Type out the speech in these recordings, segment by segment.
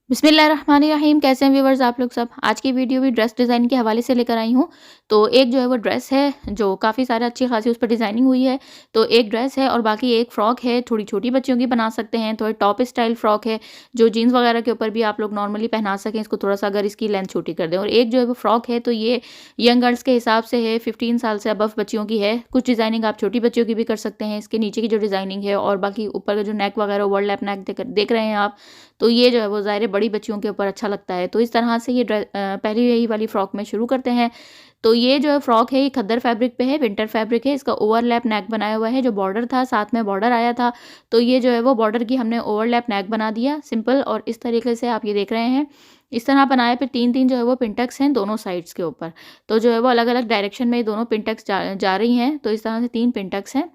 बिस्मिल्लाहिर्रहमानिर्रहीम। कैसे हैं व्यूवर्स आप लोग सब। आज की वीडियो भी ड्रेस डिज़ाइन के हवाले से लेकर आई हूँ। तो एक जो है वो ड्रेस है जो काफ़ी सारा अच्छी खासी उस पर डिज़ाइनिंग हुई है। तो एक ड्रेस है और बाकी एक फ़्रॉक है, थोड़ी छोटी बच्चियों की बना सकते हैं। थोड़ी टॉप स्टाइल फ़्रॉक है जो जीन्स वगैरह के ऊपर भी आप लोग नॉर्मली पहना सकें इसको, थोड़ा सा अगर इसकी लेंथ छोटी कर दें। और एक जो है वो फ़्रॉक है तो ये यंग गर्ल्स के हिसाब से है, 15 साल से अबव बच्चियों की है। कुछ डिज़ाइनिंग आप छोटी बच्चियों की भी कर सकते हैं इसके नीचे की जो डिज़ाइनिंग है, और बाकी ऊपर का जो नेक वगैरह ओवरलैप नेक देख रहे हैं आप, तो ये जो है वो ज़ाहिर है बड़ी बच्चियों के ऊपर अच्छा लगता है। तो इस तरह से ये पहली यही वाली फ्रॉक में शुरू करते हैं। तो ये जो है फ्रॉक है ये खद्दर फैब्रिक पे है, विंटर फैब्रिक है। इसका ओवरलैप नेक बनाया हुआ है, जो बॉर्डर था साथ में बॉर्डर आया था। तो ये जो है वो बॉर्डर की हमने ओवरलैप नेक बना दिया सिंपल, और इस तरीके से आप ये देख रहे हैं इस तरह बनाया। फिर 3-3 जो है वो पिंटक्स हैं दोनों साइड्स के ऊपर। तो जो है वो अलग-अलग डायरेक्शन में ये दोनों पिंटक्स जा रही हैं। तो इस तरह से 3 पिंटक्स हैं।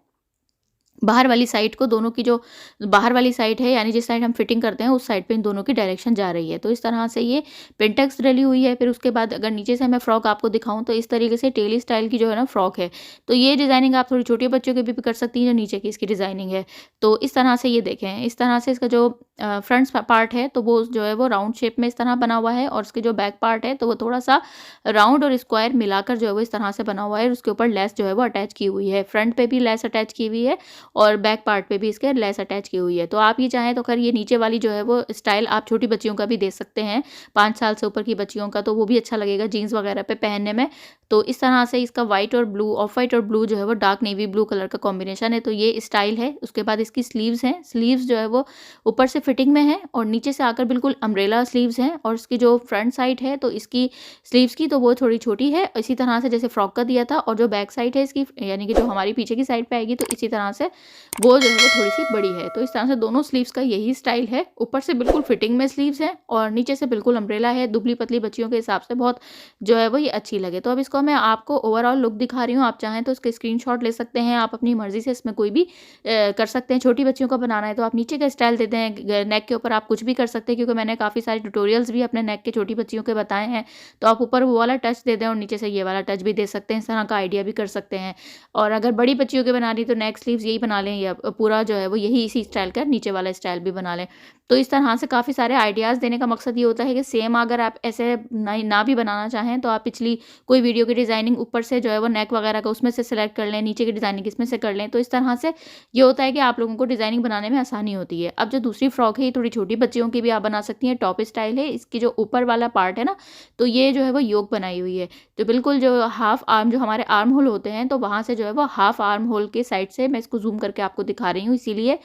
बाहर वाली साइड को, दोनों की जो बाहर वाली साइड है यानी जिस साइड हम फिटिंग करते हैं उस साइड पे इन दोनों की डायरेक्शन जा रही है। तो इस तरह से ये पेंटेक्स डली हुई है। फिर उसके बाद अगर नीचे से मैं फ्रॉक आपको दिखाऊं तो इस तरीके से टेली स्टाइल की जो है ना फ्रॉक है। तो ये डिज़ाइनिंग आप थोड़ी छोटे बच्चों के भी कर सकती हैं जो नीचे की इसकी डिज़ाइनिंग है। तो इस तरह से ये देखें, इस तरह से इसका जो फ्रंट पार्ट है तो वो जो है वो राउंड शेप में इस तरह बना हुआ है, और इसके जो बैक पार्ट है तो वो थोड़ा सा राउंड और स्क्वायर मिलाकर जो है वो इस तरह से बना हुआ है। और उसके ऊपर लेस जो है वो अटैच की हुई है, फ्रंट पे भी लेस अटैच की हुई है और बैक पार्ट पे भी इसके लेस अटैच की हुई है। तो आप ये चाहें तो खैर ये नीचे वाली जो है वो स्टाइल आप छोटी बच्चियों का भी दे सकते हैं, 5 साल से ऊपर की बच्चियों का, तो वो भी अच्छा लगेगा जीन्स वगैरह पे पहनने में। तो इस तरह से इसका व्हाइट और ब्लू, ऑफ व्हाइट और ब्लू जो है वो डार्क नेवी ब्लू कलर का कॉम्बिनेशन है। तो ये स्टाइल है। उसके बाद इसकी स्लीव्स हैं। स्लीव्स जो है वो ऊपर से फिटिंग में है और नीचे से आकर बिल्कुल अम्ब्रेला स्लीव्स हैं। और इसकी जो फ्रंट साइड है तो इसकी स्लीव्स की तो वो थोड़ी छोटी है, इसी तरह से जैसे फ्रॉक का दिया था। और जो बैक साइड है इसकी यानी कि जो हमारी पीछे की साइड पे आएगी तो इसी तरह से वो जो है वो थोड़ी-सी बड़ी है। तो इस तरह से दोनों स्लीव्स का यही स्टाइल है। ऊपर से बिल्कुल फिटिंग में स्लीव्स हैं और नीचे से बिल्कुल अम्ब्रेला है। दुबली-पतली बच्चियों के हिसाब से बहुत जो है वो ये अच्छी लगे। तो अब इसको मैं आपको ओवरऑल लुक दिखा रही हूँ। आप चाहें तो इसके स्क्रीनशॉट ले सकते हैं। आप अपनी मर्ज़ी से इसमें कोई भी कर सकते हैं। छोटी बच्चियों का बनाना है तो आप नीचे का स्टाइल देते हैं। नेक के ऊपर आप कुछ भी कर सकते हैं, क्योंकि मैंने काफ़ी सारे ट्यूटोरियल्स भी अपने नेक के छोटी बच्चियों के बताए हैं। तो आप ऊपर वो वाला टच दे दें और नीचे से ये वाला टच भी दे सकते हैं। इस तरह का आइडिया भी कर सकते हैं। और अगर बड़ी बच्चियों के बना रही तो नेक स्लीव्स यही बना लें, या पूरा जो है वो यही इसी स्टाइल का नीचे वाला स्टाइल भी बना लें। तो इस तरह से काफ़ी सारे आइडियाज़ देने का मकसद ये होता है कि सेम अगर आप ऐसे ना भी बनाना चाहें तो आप पिछली कोई वीडियो की डिज़ाइनिंग ऊपर से जो है वो नेक वगैरह का उसमें से सेलेक्ट कर लें, नीचे की डिज़ाइनिंग इसमें से कर लें। तो इस तरह से ये होता है कि आप लोगों को डिज़ाइनिंग बनाने में आसानी होती है। अब जो दूसरी फ्रॉक है ये थोड़ी छोटी बच्चियों की भी आप बना सकती हैं, टॉप स्टाइल है। इसकी जो ऊपर वाला पार्ट है ना, तो ये जो है वो योक बनाई हुई है। तो बिल्कुल जो हाफ आर्म, जो हमारे आर्म होल होते हैं, तो वहाँ से जो है वो हाफ आर्म होल के साइड से मैं इसको ज़ूम करके आपको दिखा रही हूँ, इसीलिए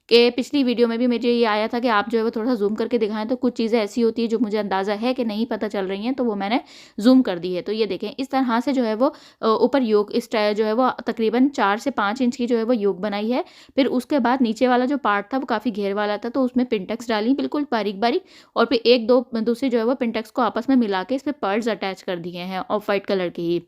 कि पिछली वीडियो में भी मुझे ये आया था कि आप जो है वो थोड़ा-सा ज़ूम करके दिखाएँ, तो कुछ चीज़ें ऐसी होती हैं जो मुझे अंदाज़ा है कि नहीं पता चल रही हैं, तो वो मैंने ज़ूम कर दी है। तो ये देखें, इस तरह से जो है वो ऊपर योक जो है वो तकरीबन 4 से 5 इंच की जो है वो योक बनाई है। फिर उसके बाद नीचे वाला जो पार्ट था वो काफ़ी घेर वाला था, तो उसमें पिंटेक्स डाली बिल्कुल बारीक-बारीक, और फिर 1-2 दूसरी जो है वो पिंटेक्स को आपस में मिला के इसमें पर्ल्स अटैच कर दिए हैं ऑफ व्हाइट कलर के ही।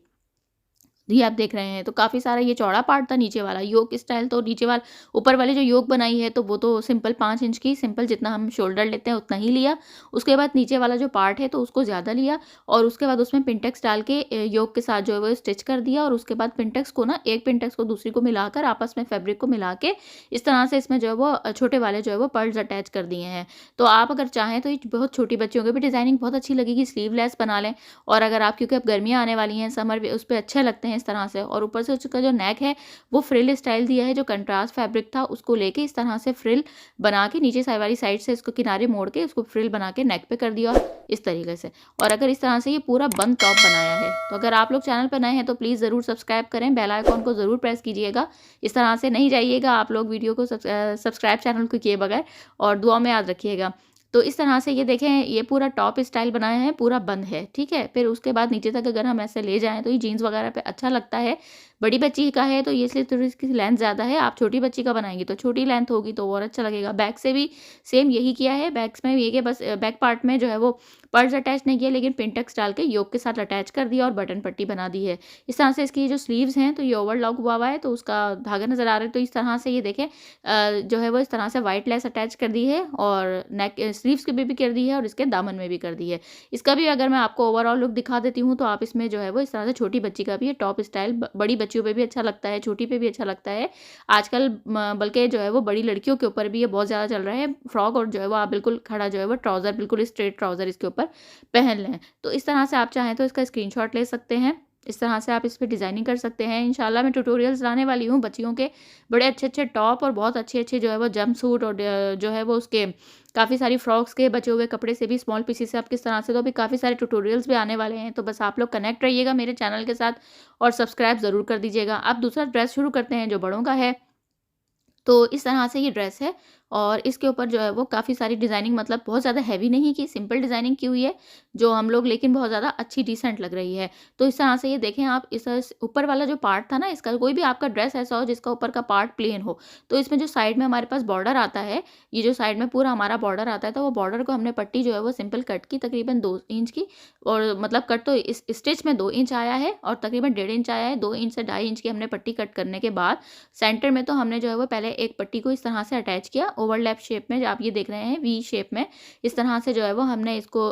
ये आप देख रहे हैं। तो काफ़ी सारा ये चौड़ा पार्ट था नीचे वाला योक स्टाइल। तो नीचे वाला ऊपर वाली जो योक बनाई है तो वो तो सिंपल 5 इंच की, सिंपल जितना हम शोल्डर लेते हैं उतना ही लिया। उसके बाद नीचे वाला जो पार्ट है तो उसको ज़्यादा लिया, और उसके बाद उसमें पिंटेक्स डाल के योक के साथ जो है वो स्टिच कर दिया। और उसके बाद पिंटेक्स को ना, एक पिंटेक्स को दूसरी को मिलाकर आपस में फैब्रिक को मिला के इस तरह से इसमें जो है वो छोटे वाले जो है वो पर्ल्स अटैच कर दिए हैं। तो आप अगर चाहें तो ये बहुत छोटी बच्चियों की भी डिज़ाइनिंग बहुत अच्छी लगेगी, स्लीवलेस बना लें। और अगर आप, क्योंकि अब गर्मियाँ आने वाली हैं, समर भी उस पे अच्छे लगते हैं इस तरह से। और ऊपर से उसका जो नेक है वो फ्रिल स्टाइल दिया है, जो कंट्रास्ट फैब्रिक था उसको लेके इस तरह से फ्रिल बना के नीचे साइड वाली साइड से इसको किनारे मोड़ के उसको फ्रिल बना के नेक पे कर दिया इस तरीके से। और अगर इस तरह से ये पूरा बंद टॉप बनाया है, तो अगर आप लोग चैनल पर नए हैं तो प्लीज़ ज़रूर सब्सक्राइब करें, बेल आइकॉन को ज़रूर प्रेस कीजिएगा। इस तरह से नहीं जाइएगा आप लोग वीडियो को सब्सक्राइब चैनल को किए बगैर, और दुआ में याद रखिएगा। तो इस तरह से ये देखें, ये पूरा टॉप स्टाइल बनाया है, पूरा बंद है, ठीक है। फिर उसके बाद नीचे तक अगर हम ऐसे ले जाएँ तो ये जीन्स वगैरह पे अच्छा लगता है। बड़ी बच्ची का है तो ये इसलिए थोड़ी इसकी लेंथ ज़्यादा है। आप छोटी बच्ची का बनाएँगी तो छोटी लेंथ होगी तो और अच्छा लगेगा। बैक से भी सेम यही किया है। बैक्स में ये कि बस बैक पार्ट में जो है वो पर्स अटैच नहीं किया, लेकिन पिंटेक्स डाल के योक के साथ अटैच कर दिया और बटन पट्टी बना दी है। इस तरह से इसकी जो स्लीव्स हैं तो ये ओवरलॉक हुआ हुआ है, तो उसका धागा नज़र आ रहा है। तो इस तरह से ये देखें, जो है वो इस तरह से व्हाइट लेस अटैच कर दी है, और नेक स्लीव्स के भी कर दी है, और इसके दामन में भी कर दी है। इसका भी अगर मैं आपको ओवरऑल लुक दिखा देती हूँ तो आप इसमें जो है वो इस तरह से छोटी बच्ची का भी है टॉप स्टाइल, बड़ी बच्चियों पे भी अच्छा लगता है, छोटी पे भी अच्छा लगता है। आजकल बल्कि जो है वो बड़ी लड़कियों के ऊपर भी ये बहुत ज़्यादा चल रहा है फ्रॉक, और जो है वो आप बिल्कुल खड़ा जो है वो ट्राउज़र, बिल्कुल स्ट्रेट ट्राउज़र इसके ऊपर पहन लें। तो इस तरह से आप चाहें तो इसका स्क्रीनशॉट ले सकते हैं। इस तरह से आप इस पे डिज़ाइनिंग कर सकते हैं। इंशाल्लाह मैं ट्यूटोरियल्स लाने वाली हूँ बच्चियों के, बड़े अच्छे-अच्छे टॉप और बहुत अच्छे-अच्छे जो है वो जंपसूट और जो है वो उसके काफ़ी सारी फ्रॉक्स के बचे हुए कपड़े से भी, स्मॉल पीसेस से आप किस तरह से, तो अभी काफ़ी सारे ट्यूटोरियल्स भी आने वाले हैं। तो बस आप लोग कनेक्ट रहिएगा मेरे चैनल के साथ और सब्सक्राइब ज़रूर कर दीजिएगा। अब दूसरा ड्रेस शुरू करते हैं जो बड़ों का है। तो इस तरह से ये ड्रेस है और इसके ऊपर जो है वो काफ़ी सारी डिज़ाइनिंग, मतलब बहुत ज़्यादा हैवी नहीं की, सिंपल डिज़ाइनिंग की हुई है जो हम लोग, लेकिन बहुत ज़्यादा अच्छी डिसेंट लग रही है। तो इस तरह से ये देखें आप, इस ऊपर वाला जो पार्ट था ना इसका, कोई भी आपका ड्रेस ऐसा हो जिसका ऊपर का पार्ट प्लेन हो, तो इसमें जो साइड में हमारे पास बॉर्डर आता है, ये जो साइड में पूरा हमारा बॉर्डर आता है, तो वो बॉर्डर को हमने पट्टी जो है वो सिंपल कट की, तकरीबन 2 इंच की, और मतलब कट तो इस स्टिच में 2 इंच आया है और तकरीबन 1.5 इंच आया है। 2 इंच से 2.5 इंच की हमने पट्टी कट करने के बाद सेंटर में तो हमने जो है वो पहले एक पट्टी को इस तरह से अटैच किया ओवरलैप शेप में, जो आप ये देख रहे हैं वी शेप में, इस तरह से जो है वो हमने इसको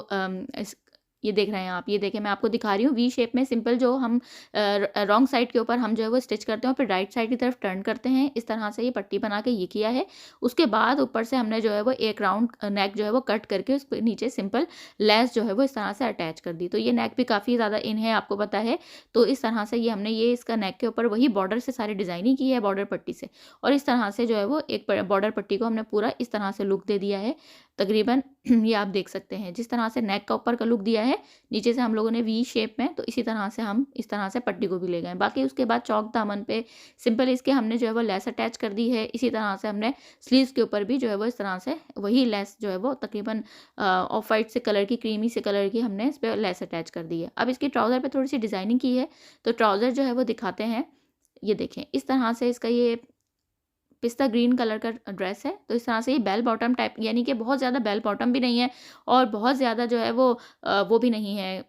ये देख रहे हैं आप, ये देखें मैं आपको दिखा रही हूँ वी शेप में, सिंपल जो हम रॉन्ग साइड के ऊपर हम जो है वो स्टिच करते हैं और फिर राइट साइड की तरफ टर्न करते हैं, इस तरह से ये पट्टी बना के ये किया है। उसके बाद ऊपर से हमने जो है वो एक राउंड नेक जो है वो कट करके उस नीचे सिंपल लेस जो है वो इस तरह से अटैच कर दी। तो ये नेक भी काफ़ी ज़्यादा इन है, आपको पता है। तो इस तरह से ये हमने ये इसका नेक के ऊपर वही बॉर्डर से सारी डिज़ाइनिंग की है, बॉर्डर पट्टी से, और इस तरह से जो है वो एक बॉर्डर पट्टी को हमने पूरा इस तरह से लुक दे दिया है तकरीबन। ये आप देख सकते हैं जिस तरह से नेक का ऊपर का लुक दिया है, नीचे से हम लोगों ने वी शेप में, तो इसी तरह से हम इस तरह से पट्टी को भी ले गए। बाकी उसके बाद चौक दामन पे सिंपल इसके हमने जो है वो लेस अटैच कर दी है। इसी तरह से हमने स्लीव्स के ऊपर भी जो है वो इस तरह से वही लेस जो है वो तकरीबन ऑफ वाइट से कलर की, क्रीमी से कलर की हमने इस पर लेस अटैच कर दी है। अब इसकी ट्राउज़र पे थोड़ी सी डिज़ाइनिंग की है, तो ट्राउज़र जो है वो दिखाते हैं। ये देखें इस तरह से इसका ये पिस्ता ग्रीन कलर का ड्रेस है। तो इस तरह से ये बेल बॉटम टाइप, यानी कि बहुत ज़्यादा बेल बॉटम भी नहीं है और बहुत ज़्यादा जो है वो भी नहीं है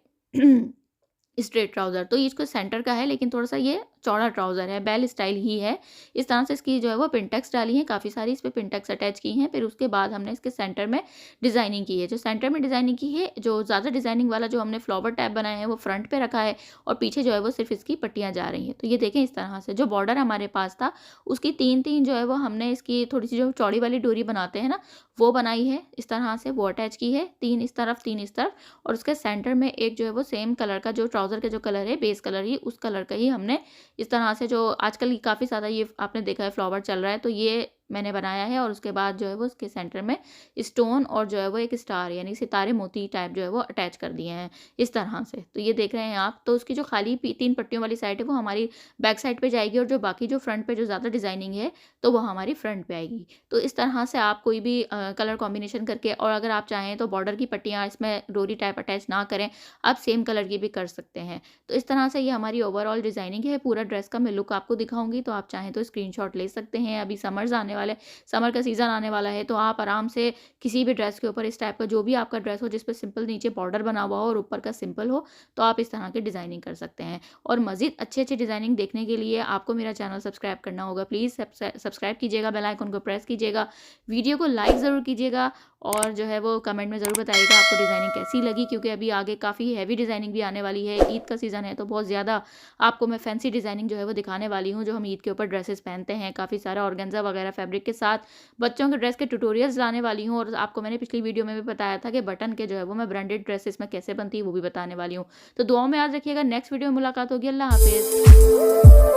स्ट्रेट ट्राउज़र। तो ये इसको सेंटर का है, लेकिन थोड़ा-सा ये चौड़ा ट्राउज़र है, बेल स्टाइल ही है। इस तरह से इसकी जो है वो पिनटेक्स डाली हैं, काफ़ी सारी इस पे पिनटेक्स अटैच की हैं। फिर उसके बाद हमने इसके सेंटर में डिज़ाइनिंग की है। जो सेंटर में डिज़ाइनिंग की है, जो ज़्यादा डिज़ाइनिंग वाला जो हमने फ्लावर टाइप बनाया है वो फ्रंट पे रखा है और पीछे जो है वो सिर्फ़ इसकी पट्टियाँ जा रही हैं। तो ये देखें इस तरह से जो बॉर्डर हमारे पास था, उसकी 3-3 जो है वो हमने इसकी थोड़ी-सी जो चौड़ी वाली डोरी बनाते हैं ना, वो बनाई है। इस तरह से वो अटैच की है, 3 इस तरफ, 3 इस तरफ, और उसके सेंटर में एक जो है वो सेम कलर का, जो ट्राउज़र का जो कलर है, बेस कलर ही, उस कलर का ही हमने इस तरह से, जो आजकल काफ़ी ज़्यादा ये आपने देखा है फ्लावर चल रहा है, तो ये मैंने बनाया है। और उसके बाद जो है वो उसके सेंटर में स्टोन और जो है वो एक स्टार यानी सितारे मोती टाइप जो है वो अटैच कर दिए हैं इस तरह से। तो ये देख रहे हैं आप। तो उसकी जो खाली 3 पट्टियों वाली साइड है वो हमारी बैक साइड पे जाएगी, और जो बाकी जो फ्रंट पे जो ज़्यादा डिज़ाइनिंग है तो वो हमारी फ्रंट पे आएगी। तो इस तरह से आप कोई भी कलर कॉम्बिनेशन करके, और अगर आप चाहें तो बॉर्डर की पट्टियाँ इसमें डोरी टाइप अटैच ना करें, आप सेम कलर की भी कर सकते हैं। तो इस तरह से ये हमारी ओवरऑल डिज़ाइनिंग है। पूरा ड्रेस का मैं लुक आपको दिखाऊंगी, तो आप चाहें तो स्क्रीनशॉट ले सकते हैं। अभी समर्स आने वाले, समर का सीज़न आने वाला है, तो आप आराम से किसी भी ड्रेस के ऊपर इस टाइप का, जो भी आपका ड्रेस हो जिस पे सिंपल नीचे बॉर्डर बना हुआ हो और ऊपर का सिंपल हो, तो आप इस तरह की डिज़ाइनिंग कर सकते हैं। और मज़ीद अच्छी-अच्छी डिज़ाइनिंग देखने के लिए आपको मेरा चैनल सब्सक्राइब करना होगा। प्लीज़ सब्सक्राइब कीजिएगा, बेल आइकन को प्रेस कीजिएगा, वीडियो को लाइक ज़रूर कीजिएगा, और जो है वो कमेंट में ज़रूर बताइएगा आपको डिज़ाइनिंग कैसी लगी, क्योंकि अभी आगे काफ़ी हैवी डिज़ाइनिंग भी आने वाली है। ईद का सीज़न है, तो बहुत ज़्यादा आपको मैं फैंसी डिज़ाइनिंग जो है वो दिखाने वाली हूँ, जो हम ईद के ऊपर ड्रेसेस पहनते हैं, काफ़ी सारा ऑर्गेन्जा वगैरह फैब्रिक के साथ बच्चों के ड्रेस के ट्यूटोरियल्स लाने वाली हूँ। और आपको मैंने पिछली वीडियो में भी बताया था कि बटन के जो है वो मैं ब्रांडेड ड्रेसेस में कैसे बनती है वो भी बताने वाली हूँ। तो दुआओं में याद रखिएगा। नेक्स्ट वीडियो में मुलाकात होगी। अल्लाह हाफ़िज़।